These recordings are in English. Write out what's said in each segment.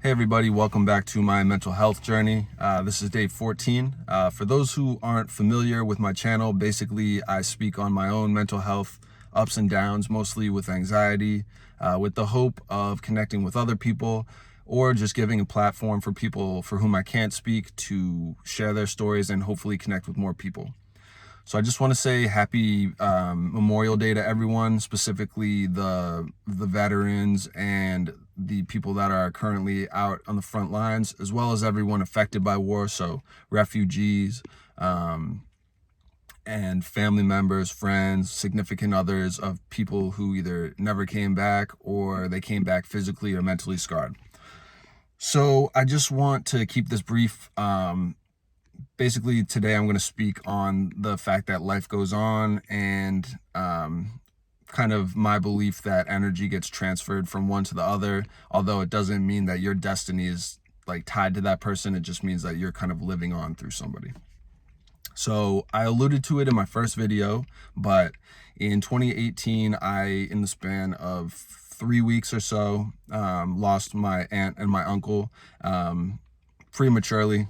Hey everybody, welcome back to my mental health journey. This is day 14. For those who aren't familiar with my channel, basically I speak on my own mental health ups and downs, mostly with anxiety, with the hope of connecting with other people or just giving a platform for people for whom I can't speak to share their stories and hopefully connect with more people. So I just want to say happy Memorial Day to everyone, specifically the veterans and the people that are currently out on the front lines, as well as everyone affected by war. So refugees and family members, friends, significant others of people who either never came back or they came back physically or mentally scarred. So I just want to keep this brief. Basically, today I'm going to speak on the fact that life goes on and kind of my belief that energy gets transferred from one to the other, although it doesn't mean that your destiny is like tied to that person. It just means that you're kind of living on through somebody. So I alluded to it in my first video, but in 2018, in the span of 3 weeks or so, lost my aunt and my uncle prematurely.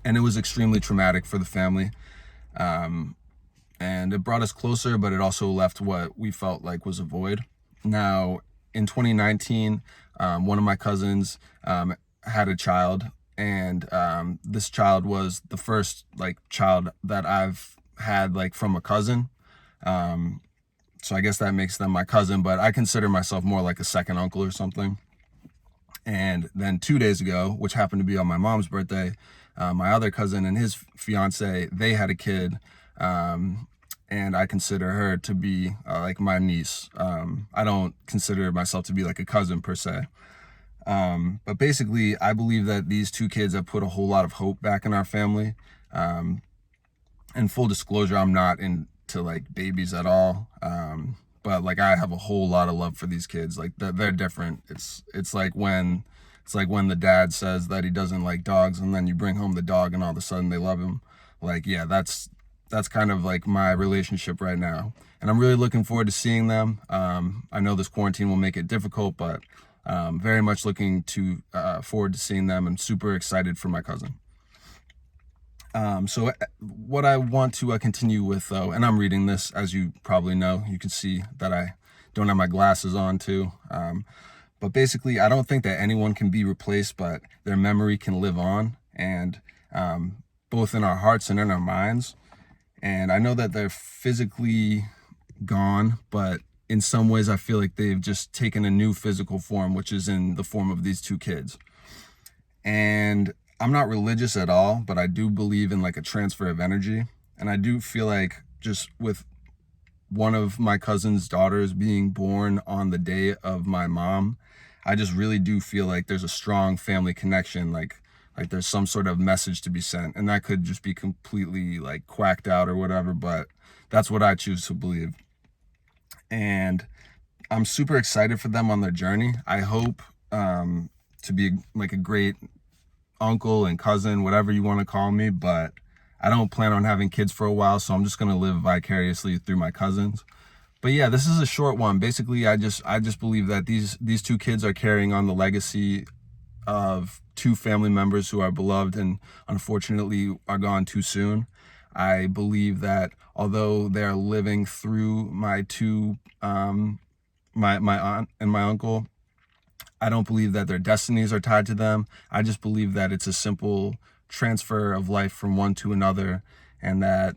And it was extremely traumatic for the family. And it brought us closer, but it also left what we felt like was a void. Now, in 2019, one of my cousins had a child, and this child was the first child that I've had from a cousin. So I guess that makes them my cousin, but I consider myself more like a second uncle or something. And then 2 days ago, which happened to be on my mom's birthday, my other cousin and his fiance, they had a kid, and I consider her to be like my niece. I don't consider myself to be like a cousin per se. But basically, I believe that these two kids have put a whole lot of hope back in our family. And full disclosure, I'm not into babies at all. But I have a whole lot of love for these kids. They're different. It's like when the dad says that he doesn't like dogs, and then you bring home the dog and all of a sudden they love him. Yeah, that's kind of my relationship right now. And I'm really looking forward to seeing them. I know this quarantine will make it difficult, but very much looking forward to seeing them and super excited for my cousin. So what I want to continue with, though, and I'm reading this, as you probably know, you can see that I don't have my glasses on too. But basically, I don't think that anyone can be replaced, but their memory can live on, and both in our hearts and in our minds. And I know that they're physically gone, but in some ways I feel like they've just taken a new physical form, which is in the form of these two kids. And I'm not religious at all, but I do believe in a transfer of energy. And I do feel like just with one of my cousin's daughters being born on the day of my mom, I just really do feel like there's a strong family connection, like there's some sort of message to be sent. And that could just be completely quacked out or whatever, but that's what I choose to believe. And I'm super excited for them on their journey. I hope to be a great uncle and cousin, whatever you want to call me, but I don't plan on having kids for a while, so I'm just going to live vicariously through my cousins. But yeah, this is a short one. Basically, I just believe that these two kids are carrying on the legacy of two family members who are beloved and unfortunately are gone too soon. I believe that although they're living through my two my aunt and my uncle, I don't believe that their destinies are tied to them. I just believe that it's a simple transfer of life from one to another, and that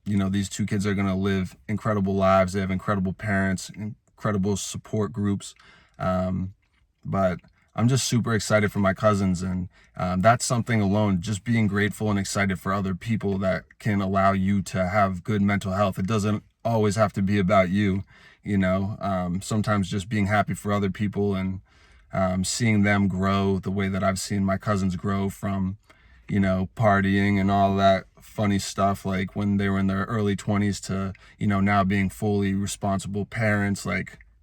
these two kids are going to live incredible lives. They have incredible parents, incredible support groups. But I'm just super excited for my cousins, and that's something alone, just being grateful and excited for other people that can allow you to have good mental health. It doesn't always have to be about you. Sometimes just being happy for other people and seeing them grow the way that I've seen my cousins grow from, partying and all that funny stuff, when they were in their early 20s to, now being fully responsible parents.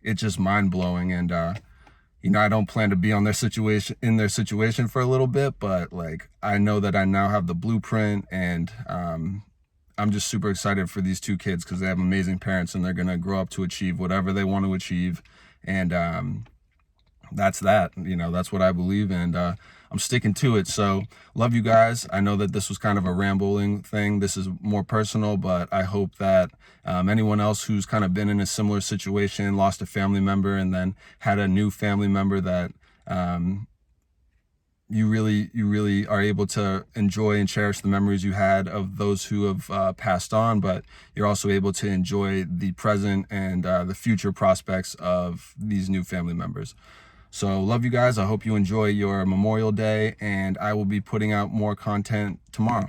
It's just mind blowing. And, I don't plan to be in their situation for a little bit, but I know that I now have the blueprint, and I'm just super excited for these two kids because they have amazing parents and they're going to grow up to achieve whatever they want to achieve. And that's that. That's what I believe, and I'm sticking to it. So love you guys. I know that this was kind of a rambling thing. This is more personal, but I hope that anyone else who's kind of been in a similar situation, lost a family member, and then had a new family member, that you really are able to enjoy and cherish the memories you had of those who have passed on, but you're also able to enjoy the present and the future prospects of these new family members. So love you guys. I hope you enjoy your Memorial Day, and I will be putting out more content tomorrow.